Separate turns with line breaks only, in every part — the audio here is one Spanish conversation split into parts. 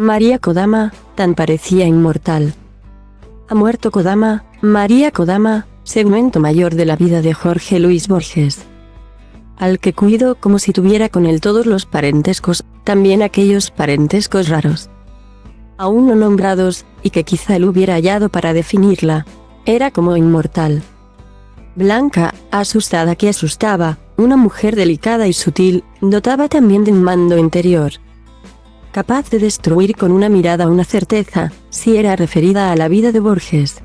María Kodama, tan parecía inmortal. Ha muerto Kodama, María Kodama, segmento mayor de la vida de Jorge Luis Borges, al que cuido como si tuviera con él todos los parentescos, también aquellos parentescos raros, aún no nombrados, y que quizá él hubiera hallado para definirla. Era como inmortal. Blanca, asustada que asustaba, una mujer delicada y sutil, dotaba también de un mando interior, capaz de destruir con una mirada una certeza, si era referida a la vida de Borges,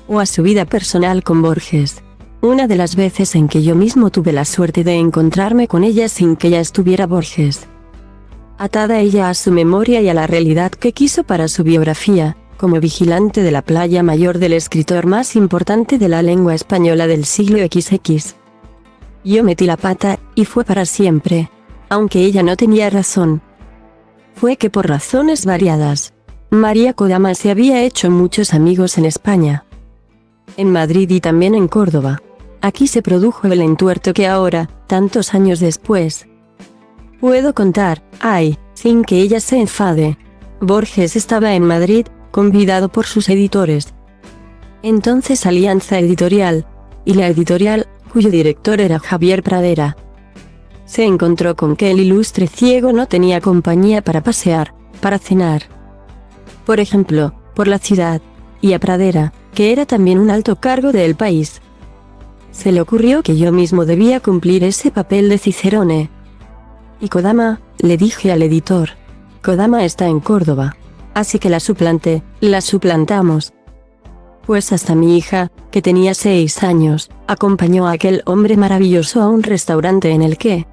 o a su vida personal con Borges. Una de las veces en que yo mismo tuve la suerte de encontrarme con ella sin que ya estuviera Borges, atada ella a su memoria y a la realidad que quiso para su biografía, como vigilante de la playa mayor del escritor más importante de la lengua española del siglo XX. Yo metí la pata, y fue para siempre, aunque ella no tenía razón. Fue que por razones variadas, María Kodama se había hecho muchos amigos en España, en Madrid y también en Córdoba. Aquí se produjo el entuerto que ahora, tantos años después, puedo contar, sin que ella se enfade. Borges estaba en Madrid, convidado por sus editores. Entonces Alianza Editorial, y la editorial, cuyo director era Javier Pradera, se encontró con que el ilustre ciego no tenía compañía para pasear, para cenar, por ejemplo, por la ciudad, y a Pradera, que era también un alto cargo del país, se le ocurrió que yo mismo debía cumplir ese papel de Cicerone. Y Kodama, le dije al editor, Kodama está en Córdoba, así que la suplantamos. Pues hasta mi hija, que tenía 6 años, acompañó a aquel hombre maravilloso a un restaurante en el que,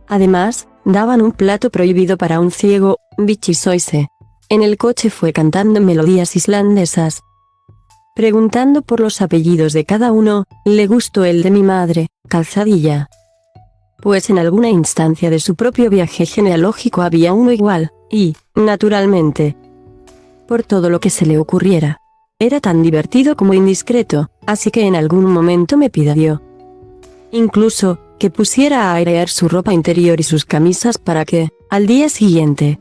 además, daban un plato prohibido para un ciego, bichisoise. En el coche fue cantando melodías islandesas, preguntando por los apellidos de cada uno. Le gustó el de mi madre, Calzadilla, pues en alguna instancia de su propio viaje genealógico había uno igual, y, naturalmente, por todo lo que se le ocurriera, era tan divertido como indiscreto, así que en algún momento me pidió, incluso, que pusiera a airear su ropa interior y sus camisas para que, al día siguiente,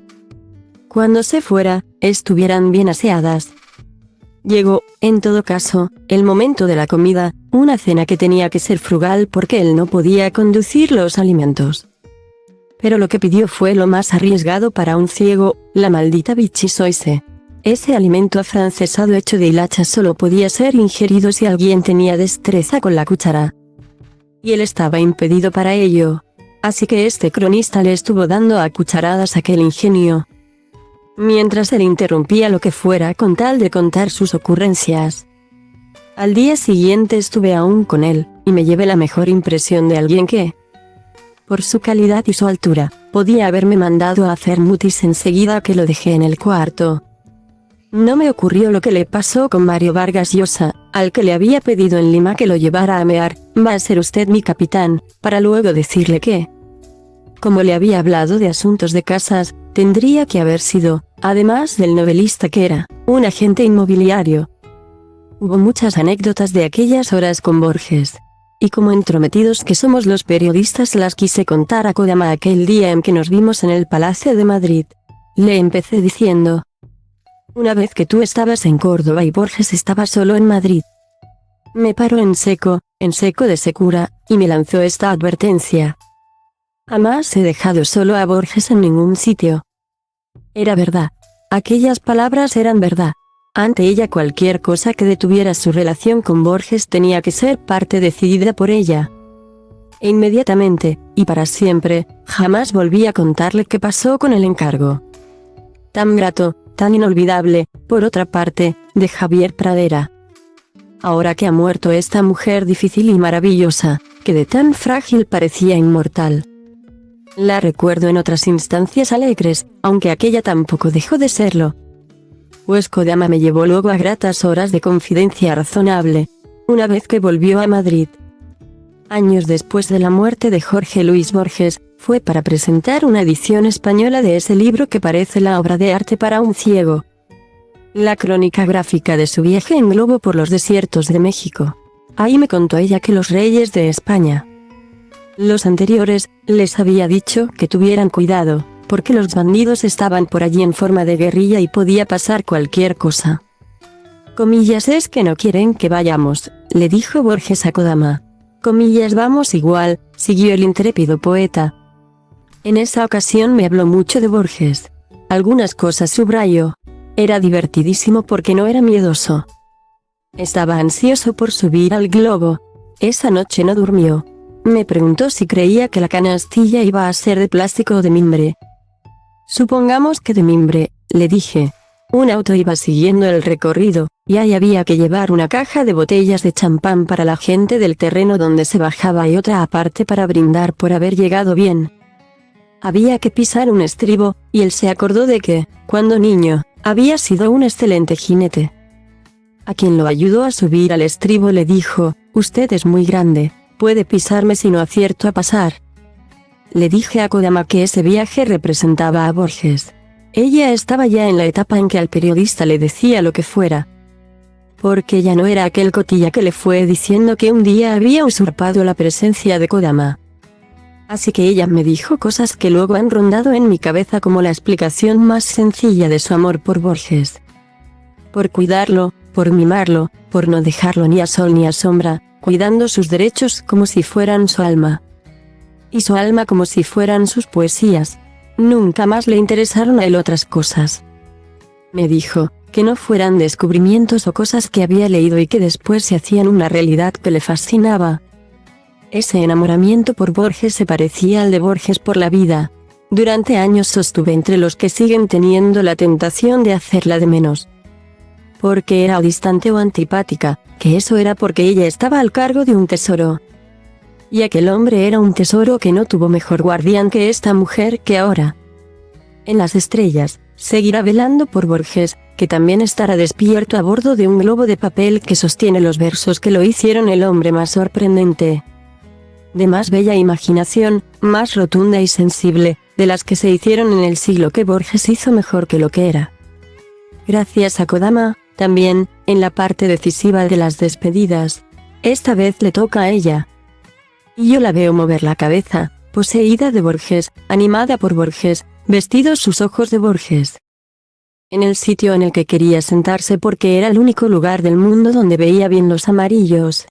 cuando se fuera, estuvieran bien aseadas. Llegó, en todo caso, el momento de la comida, una cena que tenía que ser frugal porque él no podía conducir los alimentos. Pero lo que pidió fue lo más arriesgado para un ciego, la maldita bichisoise. Ese alimento afrancesado hecho de hilachas solo podía ser ingerido si alguien tenía destreza con la cuchara, y él estaba impedido para ello. Así que este cronista le estuvo dando a cucharadas aquel ingenio, mientras él interrumpía lo que fuera con tal de contar sus ocurrencias. Al día siguiente estuve aún con él, y me llevé la mejor impresión de alguien que, por su calidad y su altura, podía haberme mandado a hacer mutis enseguida que lo dejé en el cuarto. No me ocurrió lo que le pasó con Mario Vargas Llosa, al que le había pedido en Lima que lo llevara a mear, va a ser usted mi capitán, para luego decirle que, como le había hablado de asuntos de casas, tendría que haber sido, además del novelista que era, un agente inmobiliario. Hubo muchas anécdotas de aquellas horas con Borges, y como entrometidos que somos los periodistas las quise contar a Kodama aquel día en que nos vimos en el Palacio de Madrid. Le empecé diciendo, una vez que tú estabas en Córdoba y Borges estaba solo en Madrid. Me paró en seco de secura, y me lanzó esta advertencia. Jamás he dejado solo a Borges en ningún sitio. Era verdad. Aquellas palabras eran verdad. Ante ella cualquier cosa que detuviera su relación con Borges tenía que ser parte decidida por ella. E inmediatamente, y para siempre, jamás volví a contarle qué pasó con el encargo tan grato, tan inolvidable, por otra parte, de Javier Pradera. Ahora que ha muerto esta mujer difícil y maravillosa, que de tan frágil parecía inmortal, la recuerdo en otras instancias alegres, aunque aquella tampoco dejó de serlo. Pues Kodama me llevó luego a gratas horas de confidencia razonable, una vez que volvió a Madrid, años después de la muerte de Jorge Luis Borges, fue para presentar una edición española de ese libro que parece la obra de arte para un ciego. La crónica gráfica de su viaje en globo por los desiertos de México. Ahí me contó ella que los reyes de España, los anteriores, les había dicho que tuvieran cuidado, porque los bandidos estaban por allí en forma de guerrilla y podía pasar cualquier cosa. Comillas, es que no quieren que vayamos, le dijo Borges a Kodama. Comillas, vamos igual, siguió el intrépido poeta. En esa ocasión me habló mucho de Borges. Algunas cosas subrayo. Era divertidísimo porque no era miedoso. Estaba ansioso por subir al globo. Esa noche no durmió. Me preguntó si creía que la canastilla iba a ser de plástico o de mimbre. Supongamos que de mimbre, le dije. Un auto iba siguiendo el recorrido, y ahí había que llevar una caja de botellas de champán para la gente del terreno donde se bajaba y otra aparte para brindar por haber llegado bien. Había que pisar un estribo, y él se acordó de que, cuando niño, había sido un excelente jinete. A quien lo ayudó a subir al estribo le dijo, usted es muy grande, puede pisarme si no acierto a pasar. Le dije a Kodama que ese viaje representaba a Borges. Ella estaba ya en la etapa en que al periodista le decía lo que fuera. Porque ya no era aquel cotilla que le fue diciendo que un día había usurpado la presencia de Kodama. Así que ella me dijo cosas que luego han rondado en mi cabeza como la explicación más sencilla de su amor por Borges. Por cuidarlo, por mimarlo, por no dejarlo ni a sol ni a sombra, cuidando sus derechos como si fueran su alma. Y su alma como si fueran sus poesías. Nunca más le interesaron a él otras cosas. Me dijo, que no fueran descubrimientos o cosas que había leído y que después se hacían una realidad que le fascinaba. Ese enamoramiento por Borges se parecía al de Borges por la vida. Durante años sostuve entre los que siguen teniendo la tentación de hacerla de menos. Porque era o distante o antipática, que eso era porque ella estaba al cargo de un tesoro. Y aquel hombre era un tesoro que no tuvo mejor guardián que esta mujer que ahora. En las estrellas, seguirá velando por Borges, que también estará despierto a bordo de un globo de papel que sostiene los versos que lo hicieron el hombre más sorprendente. De más bella imaginación, más rotunda y sensible, de las que se hicieron en el siglo que Borges hizo mejor que lo que era. Gracias a Kodama, también, en la parte decisiva de las despedidas. Esta vez le toca a ella. Y yo la veo mover la cabeza, poseída de Borges, animada por Borges, vestidos sus ojos de Borges. En el sitio en el que quería sentarse porque era el único lugar del mundo donde veía bien los amarillos.